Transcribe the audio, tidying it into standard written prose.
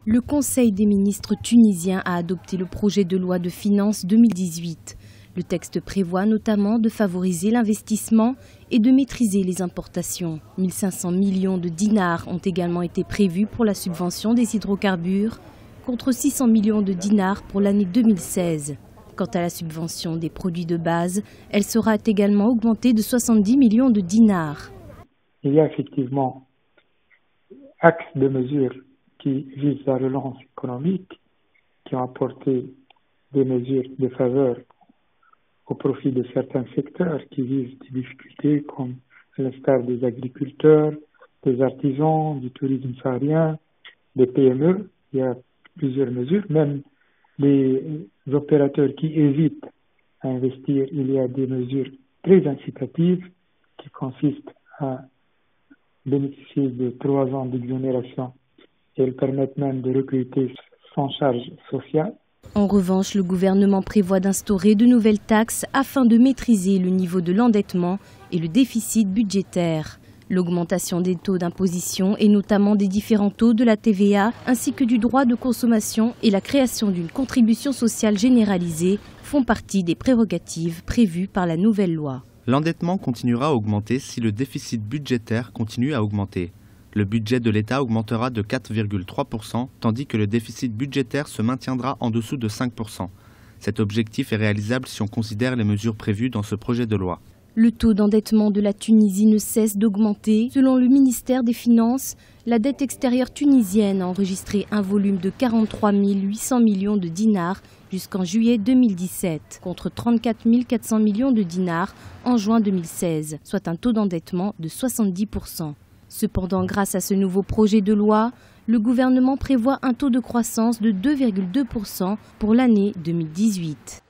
Le Conseil des ministres tunisien a adopté le projet de loi de finances 2018. Le texte prévoit notamment de favoriser l'investissement et de maîtriser les importations. 1500 millions de dinars ont également été prévus pour la subvention des hydrocarbures, contre 600 millions de dinars pour l'année 2016. Quant à la subvention des produits de base, elle sera également augmentée de 70 millions de dinars. Il y a effectivement axes de mesures qui visent la relance économique, qui ont apporté des mesures de faveur au profit de certains secteurs qui vivent des difficultés, comme à l'instar des agriculteurs, des artisans, du tourisme saharien, des PME. Il y a plusieurs mesures, même les opérateurs qui hésitent à investir, il y a des mesures très incitatives qui consistent à bénéficier de 3 ans d'exonération et elles permettent même de recruter sans charge sociale. En revanche, le gouvernement prévoit d'instaurer de nouvelles taxes afin de maîtriser le niveau de l'endettement et le déficit budgétaire. L'augmentation des taux d'imposition et notamment des différents taux de la TVA ainsi que du droit de consommation et la création d'une contribution sociale généralisée font partie des prérogatives prévues par la nouvelle loi. L'endettement continuera à augmenter si le déficit budgétaire continue à augmenter. Le budget de l'État augmentera de 4,3%, tandis que le déficit budgétaire se maintiendra en dessous de 5%. Cet objectif est réalisable si on considère les mesures prévues dans ce projet de loi. Le taux d'endettement de la Tunisie ne cesse d'augmenter. Selon le ministère des Finances, la dette extérieure tunisienne a enregistré un volume de 43 800 millions de dinars jusqu'en juillet 2017, contre 34 400 millions de dinars en juin 2016, soit un taux d'endettement de 70%. Cependant, grâce à ce nouveau projet de loi, le gouvernement prévoit un taux de croissance de 2,2% pour l'année 2018.